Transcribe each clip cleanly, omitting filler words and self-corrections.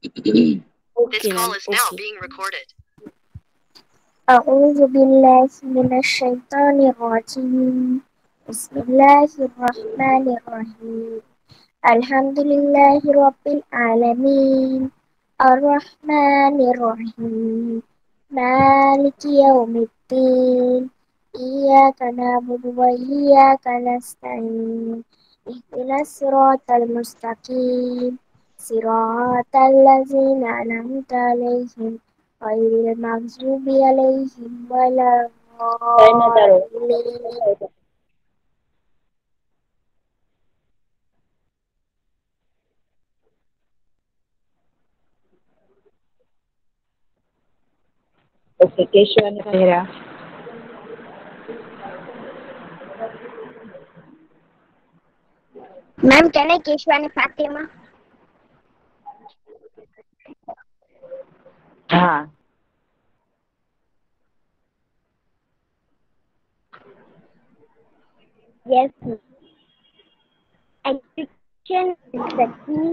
This Okay, call ma'am. is now Okay. being recorded. أعوذ بالله من الشيطان الرجيم. بسم الله الرحمن الرحيم. الحمد لله رب العالمين الرحمن الرحيم مالك يوم الدين إياك نعبد وإياك نستعين اهدنا الصراط المستقيم صراط الذين أنعمت عليهم غير المغضوب عليهم ولا الضالين. Okay, Keshwani Behra. Ma'am, can I Keshwani Fatima? हाँ, Yes, ma'am. Education is the key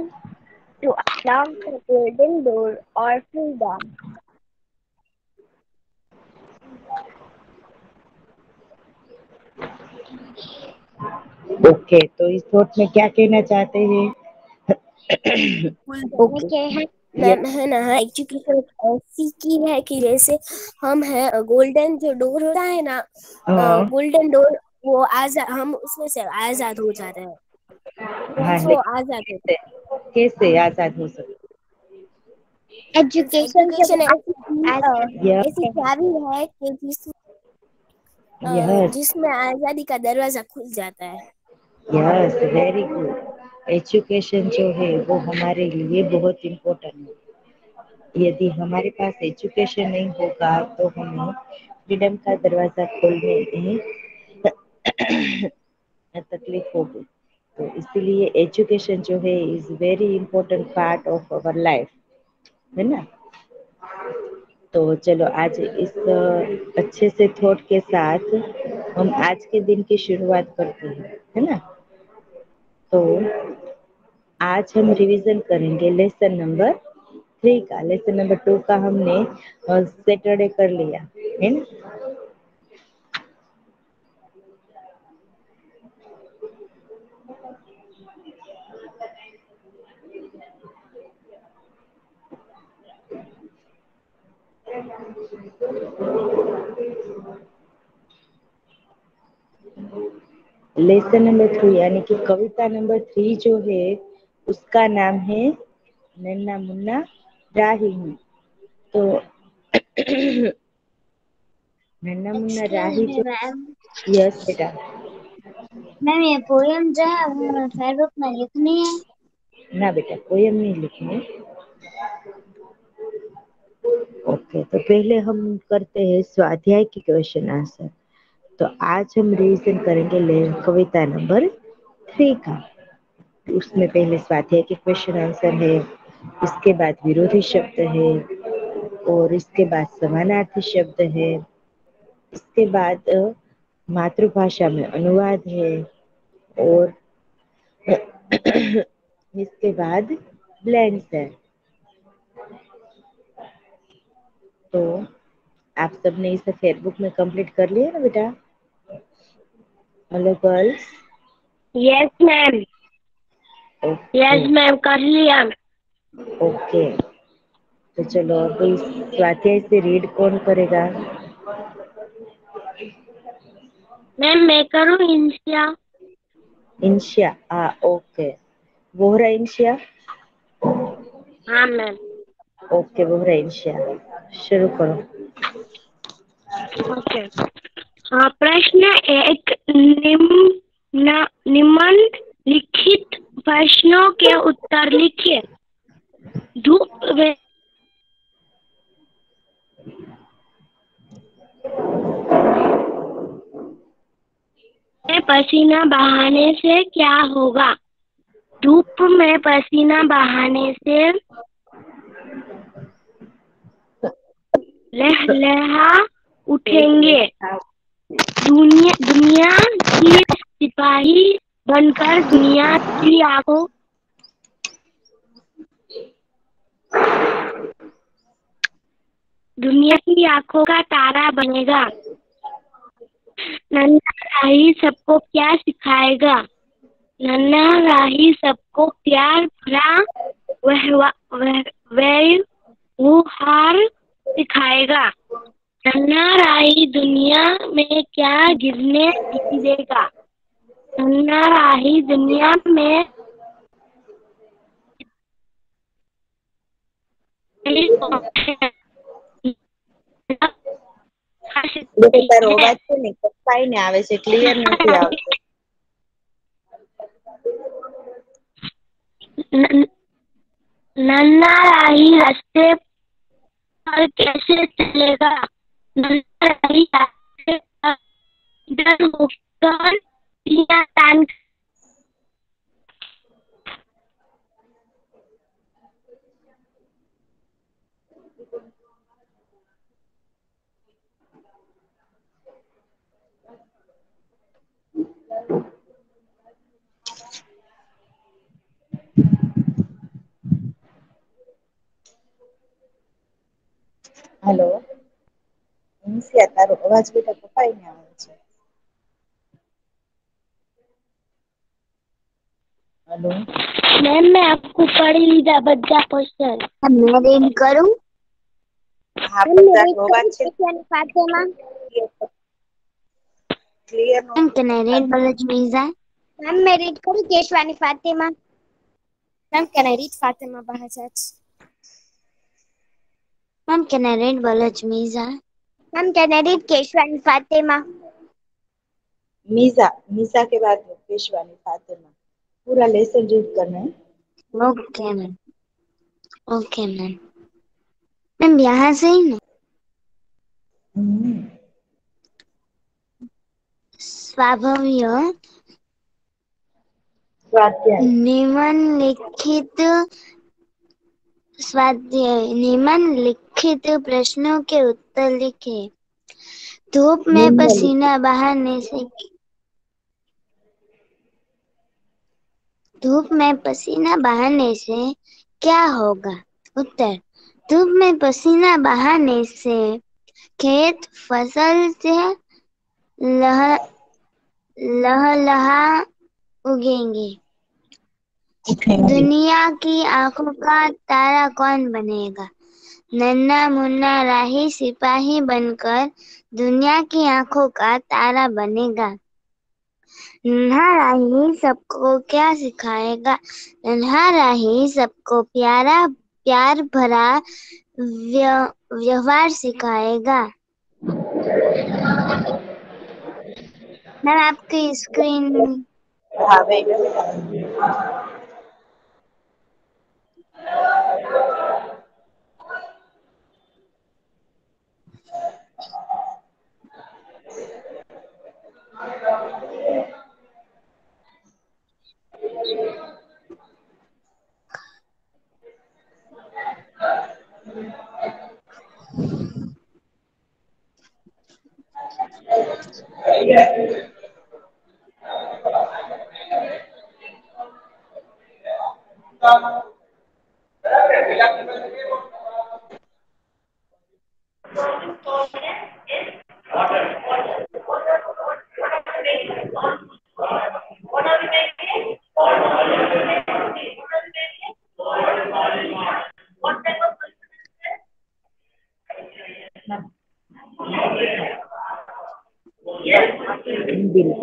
to unlock the golden door or freedom. Okay, तो इस thought में क्या कहना चाहते हैं? मैंने क्या है? मैम है ना, एजुकेशन ऐसी की है कि जैसे हम है गोल्डन जो डोर होता है ना, हाँ, गोल्डन डोर, वो आजाद, हम उसमें से आजाद हो जाते हैं। हाँ, वो आजाद होते हैं। कैसे आजाद हो सकते? एजुकेशन एजुकेशन यस, ऐसी चाबी है कि यस, जिसमें आजादी का दरवाजा खुल जाता है। Yes, very good. एजुकेशन जो है वो हमारे लिए बहुत इम्पोर्टेंट है। यदि हमारे पास एजुकेशन नहीं होगा तो हमें फ्रीडम का दरवाजा खोलने में तकलीफ होगी। तो इसीलिए एजुकेशन जो है is very important part of our life, है ना। तो चलो आज इस अच्छे से थॉट के साथ हम आज के दिन की शुरुआत करते हैं, है ना। तो आज हम रिवीजन करेंगे लेसन नंबर 3 का। लेसन नंबर 2 का हमने सैटरडे कर लिया, है ना। लेसन नंबर 3 यानी कि कविता नंबर 3 जो है उसका नाम है नन्ना मुन्ना राही हूँ। तो नन्ना मुन्ना राही जो, मैम, यस बेटा। मैम ये पोयम जो है वो हमें फेसबुक में लिखनी है। ना बेटा, पोयम नहीं लिखनी। ओके, तो पहले हम करते हैं स्वाध्याय की क्वेश्चन आंसर। तो आज हम रिवीजन करेंगे कविता नंबर 3 का। उसमें पहले स्वाध्याय के क्वेश्चन आंसर है, इसके बाद विरोधी शब्द है, और इसके बाद समानार्थी शब्द है, इसके बाद मातृभाषा में अनुवाद है, और इसके बाद ब्लेंड्स है। तो आप सबने इसे फेसबुक में कंप्लीट कर लिया ना बेटा? Hello girls. Yes ma'am, yes ma'am, कर लिया। ओके, तो चलो अब इस स्वाध्याय से रीड कौन करेगा? मैम मैं करूँ इंशिया? इंशिया, हाँ ओके। वोहरा इंशिया। हाँ मैम। ओके वोहरा इंशिया, शुरू करो। ओके। हाँ, प्रश्न एक, निम्नलिखित प्रश्नों के उत्तर लिखिए। धूप में पसीना बहाने से क्या होगा? धूप में पसीना बहाने से लहलहा उठेंगे। दुनिया की सिपाही बनकर दुनिया की आंखों दुनिया की आंखों का तारा बनेगा। नन्हा राही सबको प्यार सिखाएगा। नन्हा राही सबको प्यार भरा व्यवहार सिखाएगा। नन्हा राही दुनिया में क्या गिरने नहीं देगा। नन्हा राही दुनिया में તારો અવાજ છે ને કપાઈ ને આવે છે, ક્લિયર નથી આવતો. नन्हा राही रास्ते पर कैसे चलेगा। नन्हा राही रास्ते पर डर होकर सीना तान હેલો નિશિયા, તારો અવાજ બેટા કપાઈ ને આવે છે. હેલો मैम मैं आपको पढ़ लीजिए बच्चा क्वेश्चन। मैं रीड करूं? હા, પણ તારો અવાજ છે फातिमा। ક્લિયર નો ma'am can I read Balaj Meeza? Ma'am मैं रीड करूं Keshwani Fatima? Ma'am can I read Fatima Bahjat? Ma'am can I read Balaj Meeza? Ma'am can I read Keshwani Fatima? Meeza के बाद पेशवानी फातिमा, पूरा लेसन रीड करना है. Okay ma'am, okay ma'am. Ma'am यहाँ से ही ना? स्वाभाव्य स्वाध्याय निम्नलिखित प्रश्नों के उत्तर लिखे। धूप में पसीना बहाने से क्या होगा? उत्तर, धूप में पसीना बहाने से खेत फसल से लहलहा उगेंगे। दुनिया की आंखों का तारा कौन बनेगा? नन्हा मुन्ना राही सिपाही बनकर दुनिया की आंखों का तारा बनेगा। नन्हा राही सबको क्या सिखाएगा? नन्हा राही सबको प्यार भरा व्यवहार सिखाएगा। मैम आपकी स्क्रीन हाँ बेटा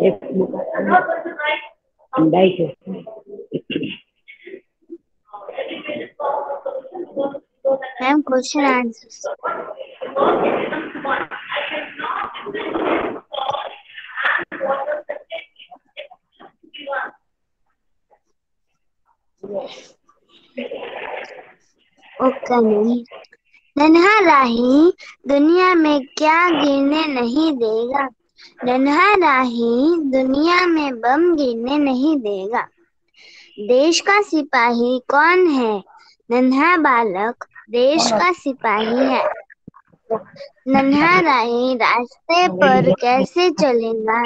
एक बुक है ma'am question answer. Okay ma'am. नन्हा राही दुनिया में क्या गिरने नहीं देगा? नन्हा राही दुनिया में बम गिरने नहीं देगा। देश का सिपाही कौन है? नन्हा बालक देश का सिपाही है। नन्हा राही रास्ते पर कैसे चलेगा?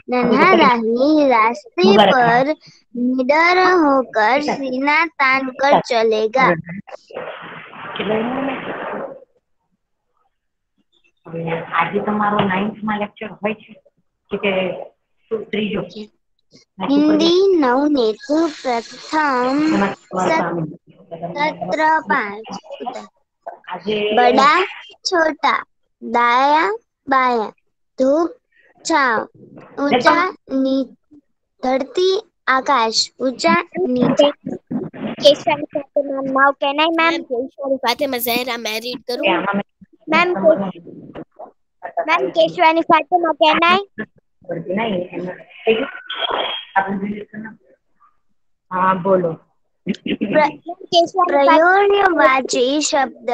नन्हा राही रास्ते पर निडर होकर सीना तान कर चलेगा। આજે તમારો 9th માં લેક્ચર હોય છે કે ત્રીજો हिंदी नवनीत प्रथम सत्र 5 बड़ा छोटा दाया बाया धूप छाव ऊंचा धरती आकाश ऊंचा नीचे Keshwani Fatima now can I ma'am Keshwani Fatima Zahra मैं रीड करूं ma'am Keshwani Fatima can I हाँ बोलो प्रयोजवाची शब्द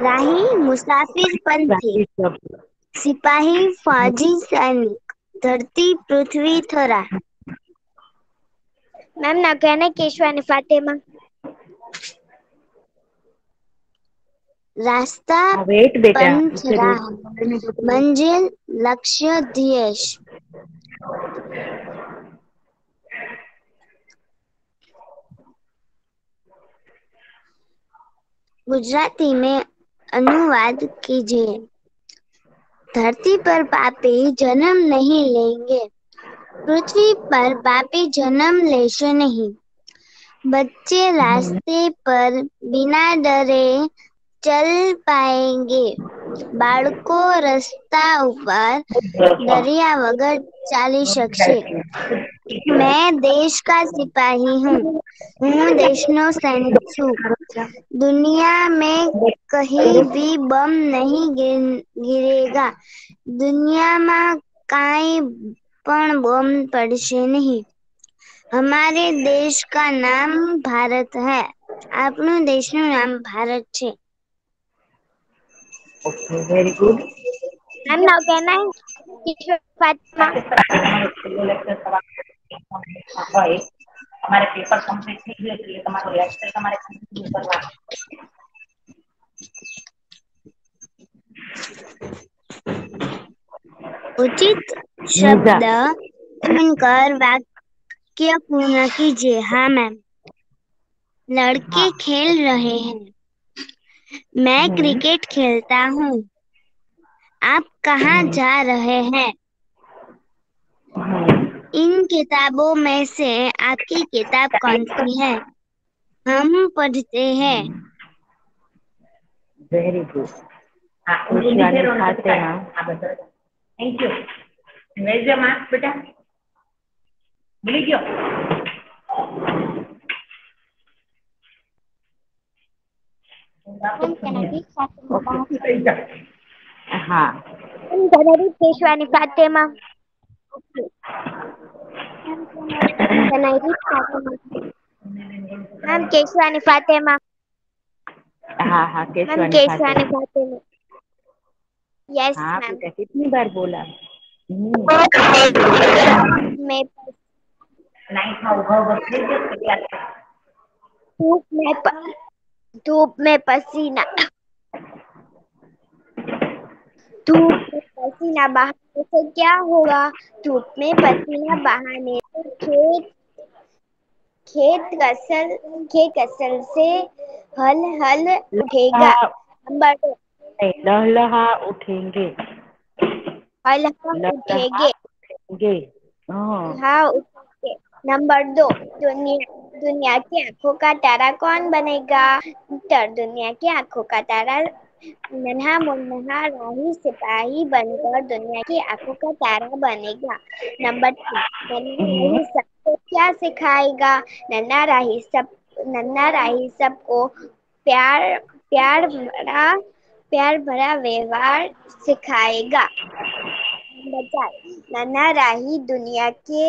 राही मुसाफिर पंथी सिपाही फौजी सैनिक धरती पृथ्वी थरा ma'am now can I Keshwani Fatima रास्ता वेट बेटा पंथ राह मंजिल लक्ष्य ध्येय गुजराती में अनुवाद कीजिए। धरती पर पापी जन्म नहीं लेंगे, पृथ्वी पर पापी जन्म लेशे नहीं। बच्चे रास्ते पर बिना डरे चल पाएंगे, बाळको रस्ता ऊपर दरिया वगर चाली शकशे। मैं देश का सिपाही हूँ, हूँ देशनो सैनिक छूं। दुनिया में कहीं भी बम नहीं गिरेगा, दुनिया में काई पण बम पड़शे नहीं। हमारे देश का नाम भारत है, आपनु देशनु नाम भारत छे। Okay very good ma'am now can I Keshwani Fatima हमारे पेपर कंप्लीट થઈ ગયું એટલે તમારો લેક્ચર તમારે કન્ટિન્યુ કરવાનો उचित शब्द चुनकर वाक्य पूर्ण कीजिए। हाँ मैम। लड़के खेल रहे हैं, मैं क्रिकेट खेलता हूँ। आप कहाँ जा रहे हैं? इन किताबों में से आपकी किताब कौन सी है? हम पढ़ते हैं। वेरी गुड खाते हैं थैंक यू वेज मार्क्स बेटा मिली गयो ma'am can I read Fatima हाँ ma'am can I read Keshwani Fatima can I read Fatima ma'am Keshwani Fatima हाँ हाँ मैम केशवानी फातिमा यस हाँ मैम बेटा कितनी बार बोला मैं नाइट में उभा धूप में पसीना बहाने से क्या होगा? धूप में पसीना बहाने से खेत कसल से हल उठेगा। नंबर 2 लहलहा उठेंगे हल उठेंगे हाँ उठेंगे। नंबर 2 दुनिया की आंखों का तारा कौन बनेगा? उत्तर दुनिया की आंखों का तारा नन्हा मुन्ना राही सिपाही बनकर दुनिया की आंखों का तारा बनेगा। नंबर 3 नन्हा राही सबको क्या सिखाएगा? नन्हा राही सबको प्यार भरा व्यवहार सिखाएगा। नंबर 4 नन्हा राही दुनिया के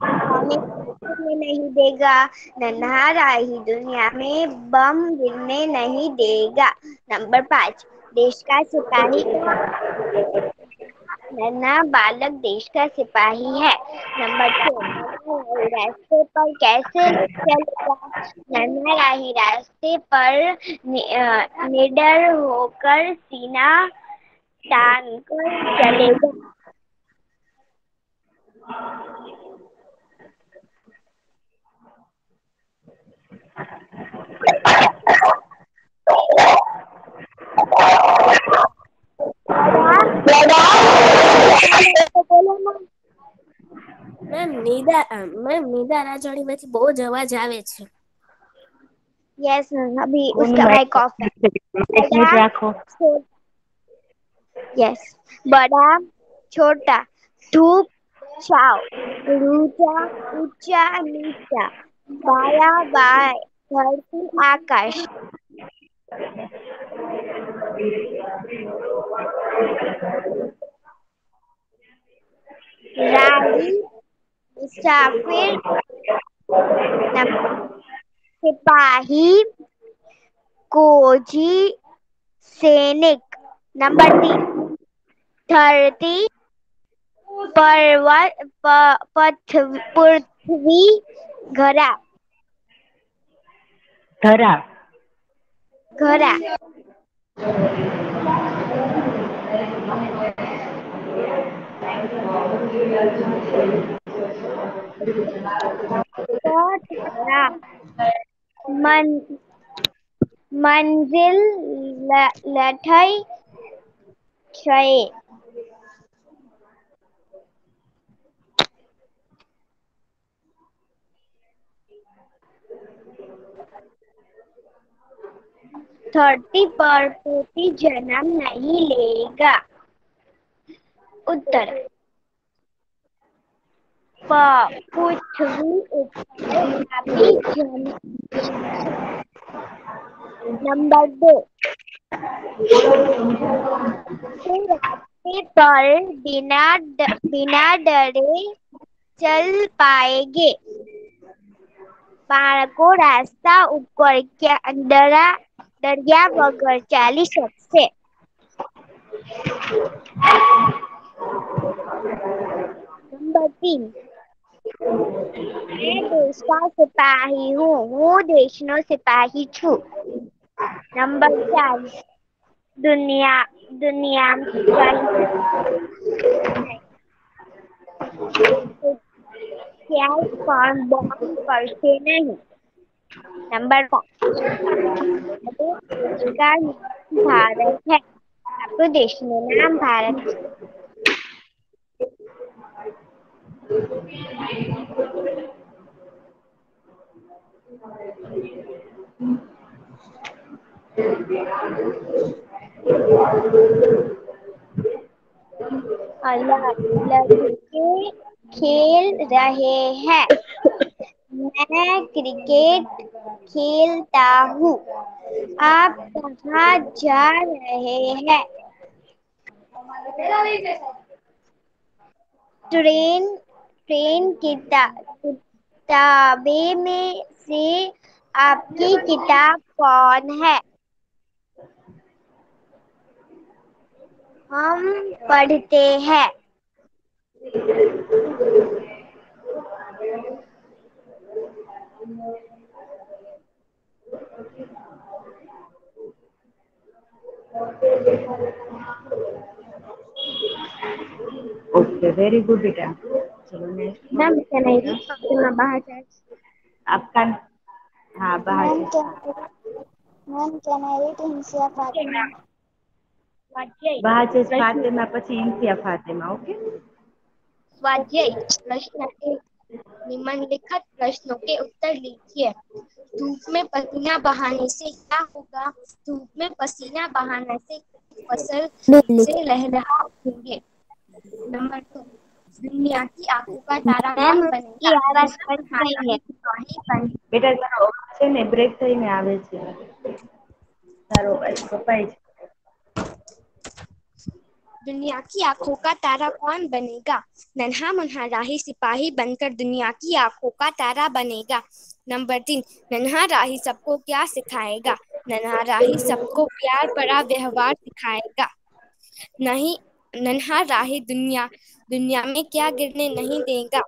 हमें गिरने नहीं देगा। नन्हा राही दुनिया में बम गिरने नहीं देगा। नंबर 5 देश का सिपाही कौन? नन्हा बालक देश का सिपाही है। नंबर 6 नन्हा राही रास्ते पर कैसे चलेगा? नन्हा राही रास्ते पर निडर होकर सीना तान कर चलेगा। બાજુમાંથી બહુ જ અવાજ આવે છે. यस अभी उसका माइक ऑफ है. बड़ा રાખો. यस बड़ा छोटा धूप छाव ऊंचा ऊंचा नीचा बाया बाय धरती आकाश. राही मुसाफिर सिपाही कोजी सैनिक. नंबर 3 धरती पर्वत पृथ्वी घरा ધરા. घरा. धरा मंजिल लठई छे. धरती पर कोई जन्म नहीं लेगा. उत्तर पृथ्वी ऊपर अभी जन्म. नंबर 2 रास्ते पर बिना डरे चल पाएंगे. बाळको रास्ता ऊपर डर्या वगर चाली सकશે. नंबर 3 मैं देश का सिपाही हूँ. હું દેશનો સિપાહી છું. नंबर 4 दुनिया पर बॉम्ब करते नहीं. नंबर 5 देश का नाम भारत है. આપણું દેશનું નામ ભારત છે. लड़के खेल रहे हैं. मैं क्रिकेट खेलता हूँ. आप कहाँ जा रहे हैं? ट्रेन किताबें में से आपकी किताब कौन है? हम पढ़ते हैं. ओके वेरी गुड बेटा. चलो next. Ma'am can I read Fatima बहार? आपका हाँ बाहर से. Ma'am can I read Insiya Fatima? बाहर से फातिमा પછી ઇન્સિયા ફાતિમા. ओके. स्वाध्याय प्रश्न 1 निम्नलिखित प्रश्नों के उत्तर लिखिए. धूप में पसीना बहाने से क्या होगा? धूप में पसीना बहाने से फसल से लहलहा उठेंगे. नंबर 2 दुनिया की आंखों का तारा कौन बनेगा? आवाज कट रही है. બેટા તારો અવાજ છે ને બ્રેક થઈને આવે છે. તારો અવાજ કપાય છે. दुनिया की आंखों का तारा कौन बनेगा? नन्हा मुन्हा राही सिपाही बनकर दुनिया की आंखों का तारा बनेगा. नंबर 3 नन्हा राही सबको क्या सिखाएगा? नन्हा राही सबको प्यार भरा व्यवहार सिखाएगा. नहीं नन्हा राही दुनिया में क्या गिरने नहीं देगा?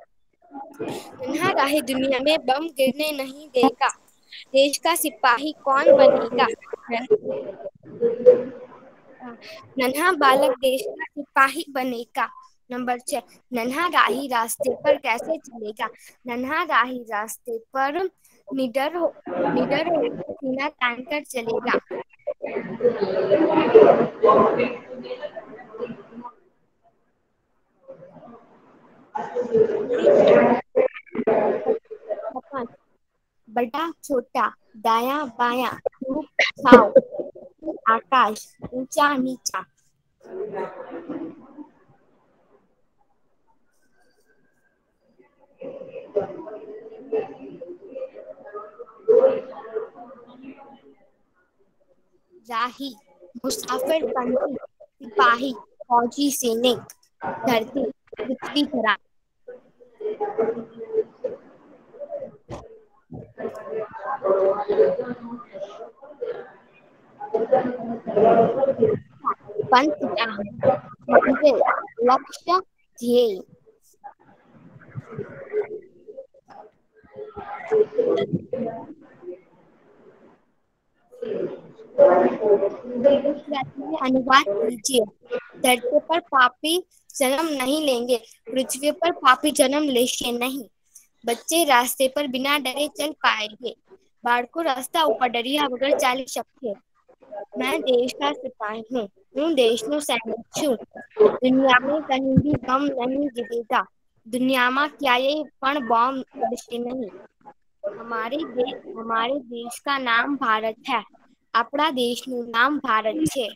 नन्हा राही दुनिया में बम गिरने नहीं देगा. देश का सिपाही कौन बनेगा? नन्हा बालक देश का सिपाही बनेगा. नंबर 6 नन्हा राही रास्ते पर कैसे चलेगा? नन्हा राही रास्ते पर निडर होकर सीना तान कर चलेगा. बड़ा छोटा, दाया बाया, धूप छाव, आकाश, ऊंचा नीचा। राही, मुसाफिर, पंछी, सिपाही, फौजी, सैनिक। धरती, पृथ्वी, धरा। पंथ जहाँ, मंजिल, लक्ष्य, ध्येय। अनुवाद कीजिए। धरती पर पापी जन्म नहीं लेंगे, पृथ्वी पर पापी जन्म लेंगे नहीं। बच्चे रास्ते पर बिना डरे चल पाएंगे, बाળકો રસ્તા ઉપર ડર્યા વગર ચાલી શકશે। मैं देश का सिपाही हूँ, देशનો સૈનિક છું। दुनिया में कहीं भी बम नहीं गिरेगा, दुनिया में क्यांय पण बॉम्ब પડશે नहीं। हमारे देश का नाम भारत है, આપણા દેશનું નામ ભારત છે।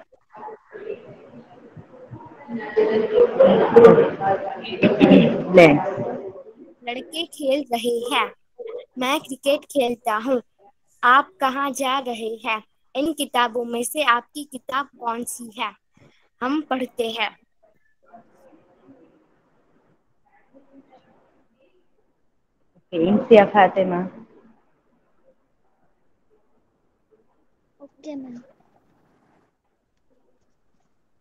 लड़के खेल रहे हैं, मैं क्रिकेट खेलता हूँ। आप कहाँ जा रहे हैं? इन किताबों में से आपकी किताब कौन सी है? हम पढ़ते हैं। इंसिया फातिमा। Okay ma'am.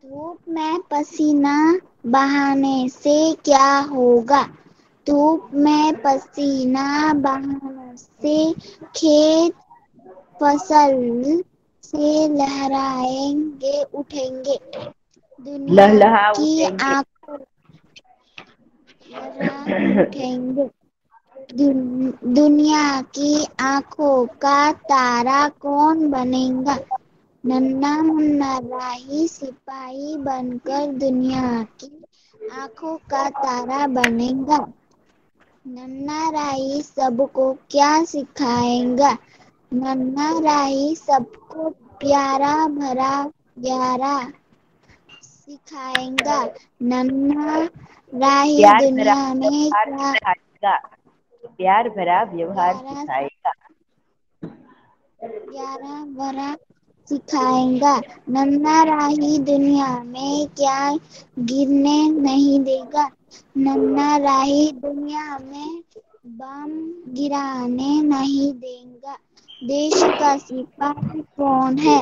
धूप में पसीना बहाने से क्या होगा? धूप में पसीना बहाने से खेत फसल से लहराएंगे उठेंगे। दुनिया लहलहा की उठेंगे। आंखों लहरा उठेंगे। दुनिया की आंखों का तारा कौन बनेगा? नन्हा मुन्ना राही सिपाही बनकर दुनिया की आंखों का तारा बनेगा। नन्हा राही सबको क्या सिखाएगा? नन्हा राही सबको प्यारा भरा प्यारा सिखाएगा। नन्हा राही प्यार भरा दुनिया में व्यवहार क्या सिखाएगा, प्यार भरा व्यवहार प्यारा सिखाएगा। प्यारा भरा सिखाएगा। नन्हा राही दुनिया में क्या गिरने नहीं देगा। नन्हा राही दुनिया में बम गिराने नहीं देगा। देश का सिपाही कौन है?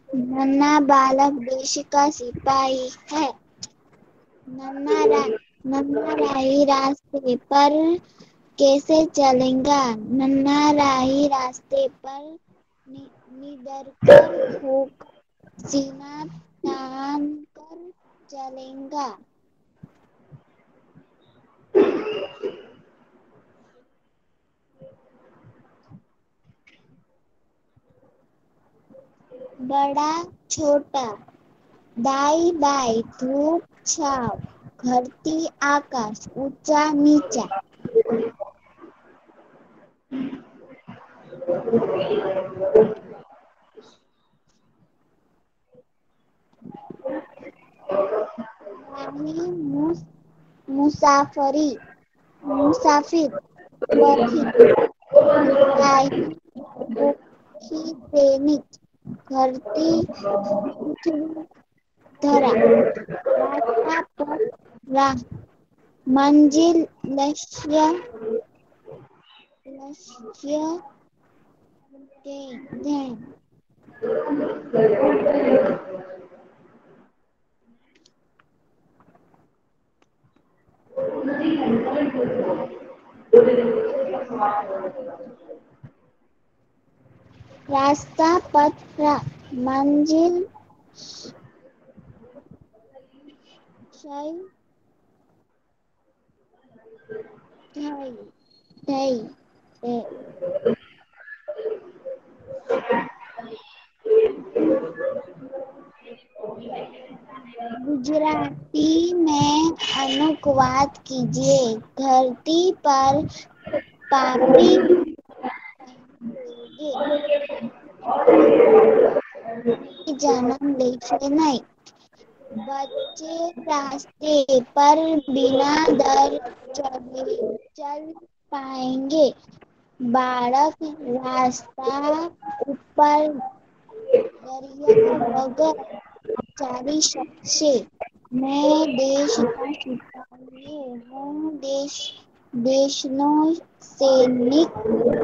नन्हा बालक देश का सिपाही है। नन्हा राही रास्ते पर कैसे चलेगा? नन्हा राही रास्ते पर निडर कर होकर सीना तान कर चलेगा। बड़ा छोटा, दाई बाई, धूप छाव, धरती आकाश, ऊंचा नीचा। राही मुसाफिर, पथिक, सिपाही, फौजी, सैनिक। धरती, पृथ्वी, धरा। रास्ता, पथ, राह। मंजिल, लक्ष्य, ध्यान। रास्ता, पथ, राह। मंजिल, गुजराती में अनुवाद कीजिए। धरती पर पापी जन्म लेके नहीं, बच्चे रास्ते पर बिना डर चले चल पाएंगे। बालक रास्ता ऊपर दरिया बगैर चल सकते। मैं देश का सिपाही हूँ, देशनो सैनिक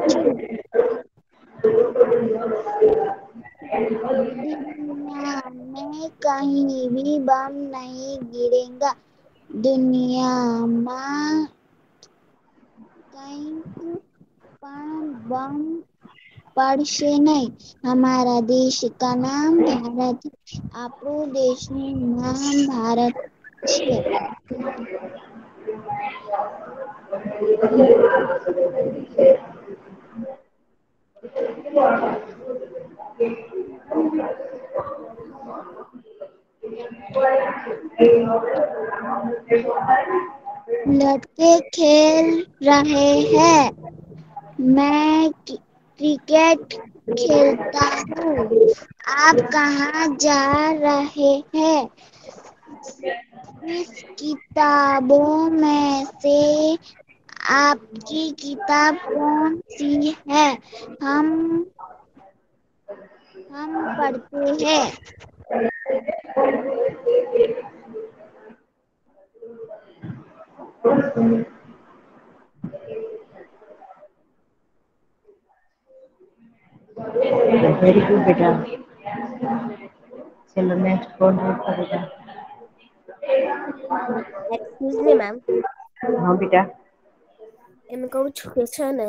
છું। दुनिया में कहीं भी बम नहीं गिरेगा। दुनिया में कहीं પણ બમ પડશે નહીં। हमारा देश का नाम भारत है। આપણું દેશનું નામ ભારત છે। लड़के खेल रहे हैं, मैं क्रिकेट खेलता हूँ। आप कहाँ जा रहे हैं? इस किताबों में से आपकी किताब कौन सी है? हम पढ़ते हैं। वेरी गुड बेटा। चलो नेक्स्ट कौन रीड करेगा? एक्सक्यूज मी मैम, हाँ बेटा। એમ કહું છું કે છે ને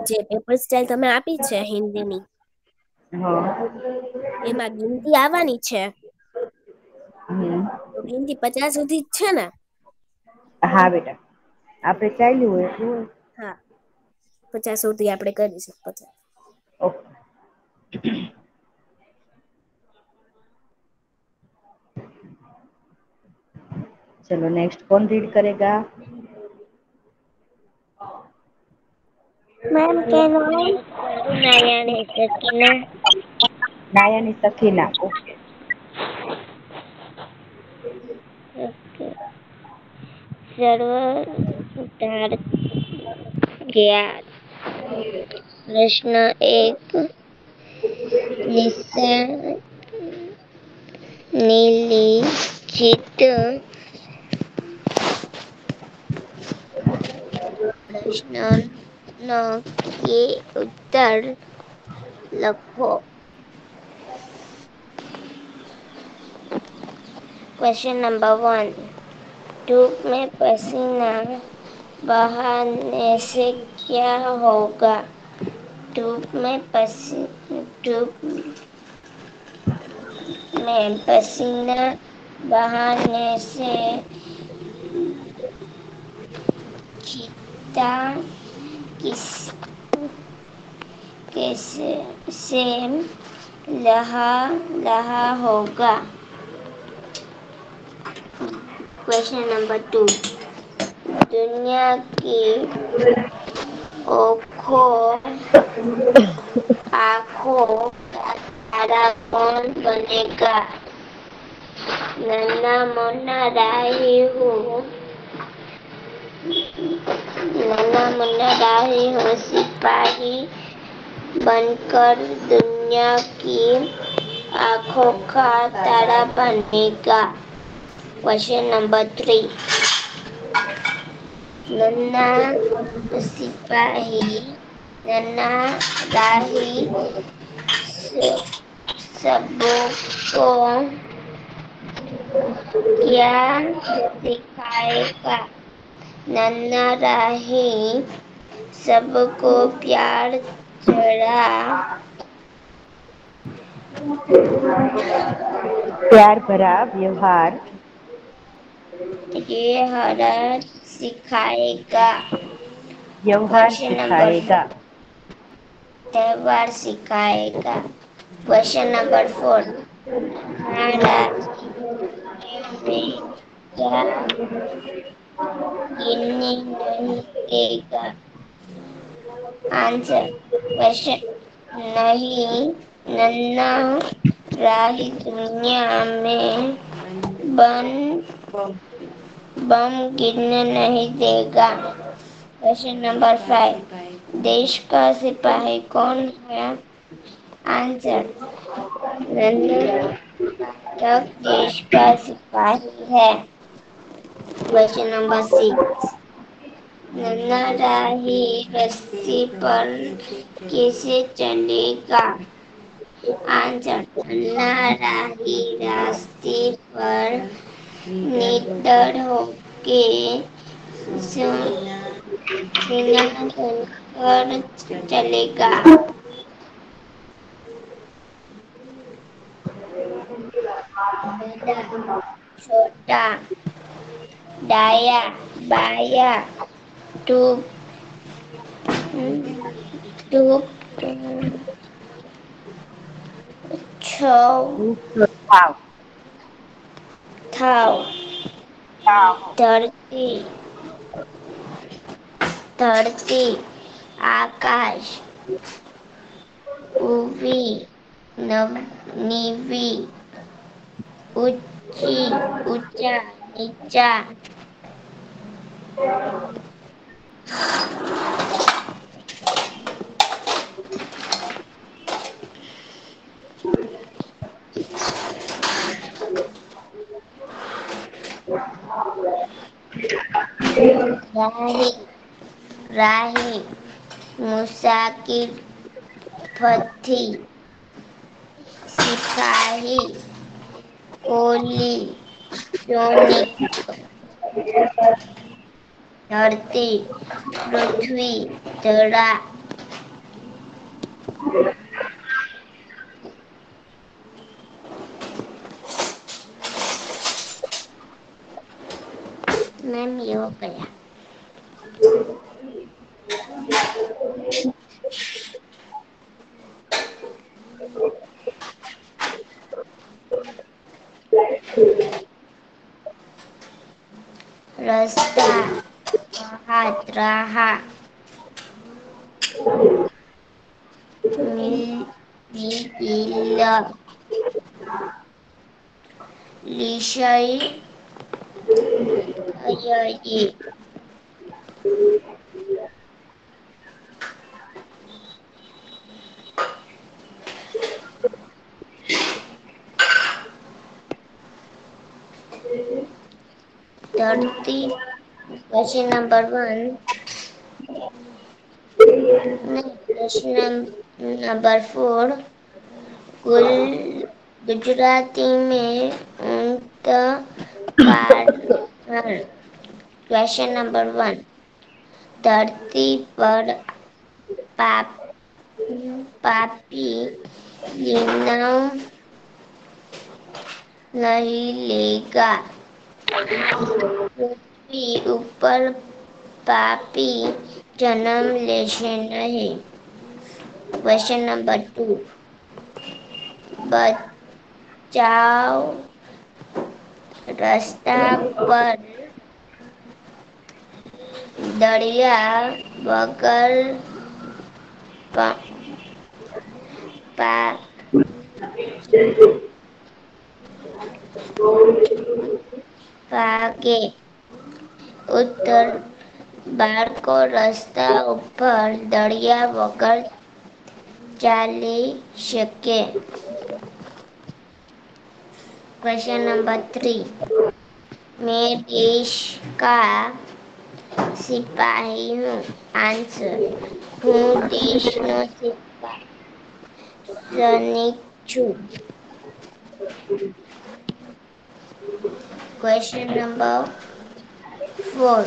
જે પેપર સ્ટાઇલ તમે આપી છે હિન્દીની, हाँ। એમાં ગિનતી આવવાની છે તો ગિનતી 50 સુધી જ છે ને? हाँ बेटा, આપણે ચાલ્યું હોય એટલું હોય। હા, 50 સુધી આપણે કરી શકીએ 50। ओके। चलो नेक्स्ट कौन रीड करेगा? मैम कैन आई नायान है सकीना। नायानी सकीना। ओके। ओके। सर्व ज्ञात। प्रश्न 1, निम्नलिखित प्रश्नों के उत्तर लिखो। क्वेश्चन नंबर 1, धूप में पसीना बहाने से क्या होगा? धूप में पसीना बहाने से चीता कैसे लहा होगा? क्वेश्चन नंबर 2, दुनिया की आँखों का तारा कौन बनेगा? नन्हा मुन्ना राही हूँ सिपाही बनकर दुनिया की आँखों का तारा बनेगा। क्वेश्चन नंबर 3, नन्हा राही सबको क्या सिखाएगा? नन्हा राही सबको प्यार भरा व्यवहार ये हरा सिखाएगा। व्यवहार सिखाएगा। व्यवहार सिखाएगा। क्वेश्चन नंबर 4, महाराज में क्या गिनने नहीं देगा? आंसर क्वेश्चन नहीं, नन्ना राही दुनिया में बम गिरने नहीं देगा। क्वेश्चन नंबर 5, देश का सिपाही कौन है? आंसर नन्ना भारत देश का सिपाही है। क्वेश्चन नंबर 6, नन्ना राही रस्सी पर कैसे चलेगा? आंसर नन्ना राही रास्ते पर निडर होके सीना कर चलेगा। बड़ा, छोटा, दाया, बाया, धूप, धूप, छाव, थाव, धरती, धरती, आकाश, ऊवी, नीवी, ऊंची, ऊंचा, नीचा। राही, राही, मुसाकिर, फथी, सिपाही, कोली, सैनिक, धरती, पृथ्वी, धरा। मैम ये हो गया। रस्ता, हाथ, रहा, मिल, लिशई, अयई। धरती, क्वेश्चन नंबर 1, क्वेश्चन नंबर 4, कुल गुजराती में ऊंट पार। क्वेश्चन नंबर 1, धरती पर पापी जन्म नहीं लेगा। पृथ्वी ऊपर पापी जन्म लेશે नहीं। क्वेश्चन नंबर 2, बचाओ रास्ता पर दरिया बगल ભાગે। ઉત્તર, બાળકો રસ્તા ઉપર દરિયા વગર ચાલી શકે। क्वेश्चन नंबर 3, मैं देश का सिपाही हूँ। आंसर हूँ देशनो सैनिक छूं। क्वेश्चन नंबर 4,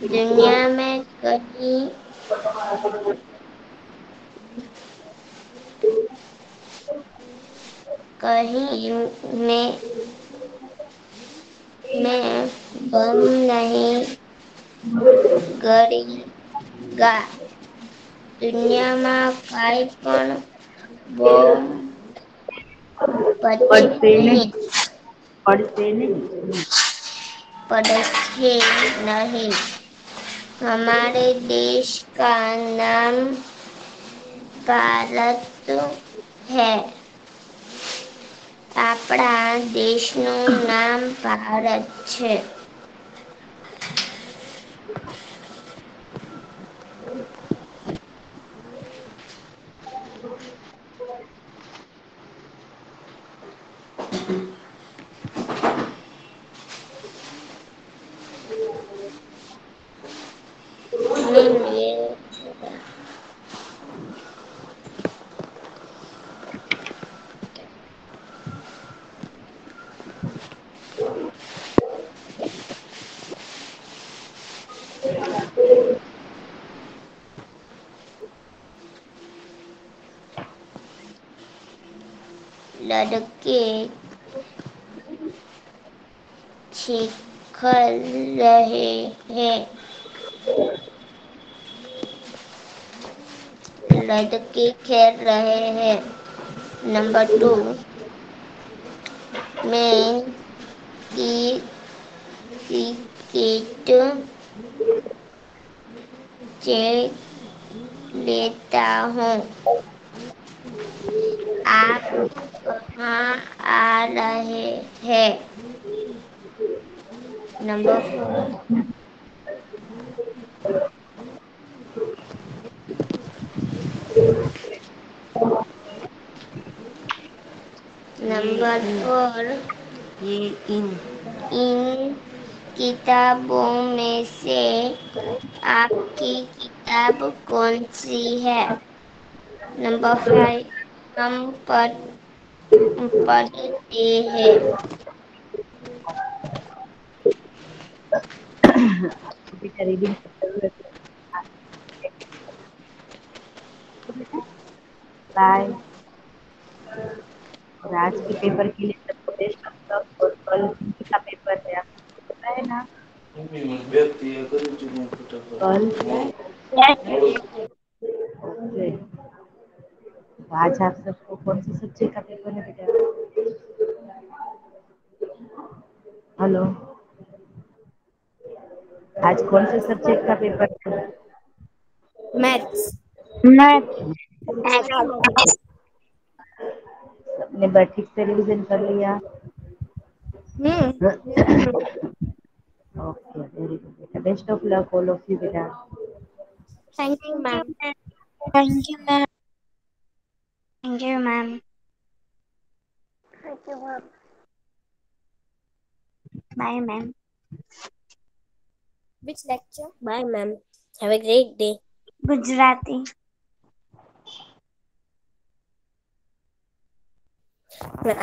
दुनिया में कहीं में बम नहीं गिरेगा। दुनिया में काई पण बम પડશે नहीं। हमारे देश का नाम भारत है. આપણા દેશનું નામ ભારત છે. ये लड़के सीख रहे हैं. लड़के खेल रहे हैं. नंबर 2 मैं टिकट चेक लेता हूँ. आप कहाँ आ रहे हैं? नंबर 4 ये इन किताबों में से आपकी किताब कौन सी है? नंबर 5 हम पढ़ते हैं. बेटा रीडिंग की जरूरत है. बाय. और आज के पेपर के लिए सबको बेस्ट ऑफ लक. और कल हिंदी का पेपर है, आपको पता है ना? कल ओके. तो आज आप सबको कौन से सब्जेक्ट का पेपर है बेटा? हेलो, आज कौन से सब्जेक्ट का पेपर है? मैथ्स. सबने बार ठीक से रिवीजन कर लिया? ओके, वेरी गुड बेटा. Best of luck all of you बेटा. Thank you ma'am. Thank you, ma'am. Thank you, ma'am. Bye, ma'am. Which lecture? Bye, ma'am. Have a great day. Gujarati.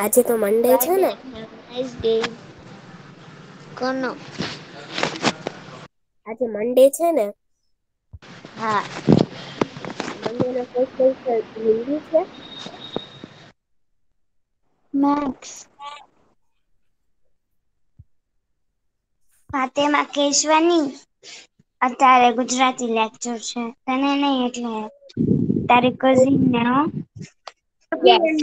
આજે તો મંડે છે ને. Nice day. કોનો? આજે મંડે છે ને. હા. મંડે નો ફર્સ્ટ લેક્ચર હિન્દી છે. મેથ્સ. ફાતેમા કેશવાની અત્યારે ગુજરાતી લેક્ચર છે. તને નહીં એટલે તારી કઝિન ને હો. Yes.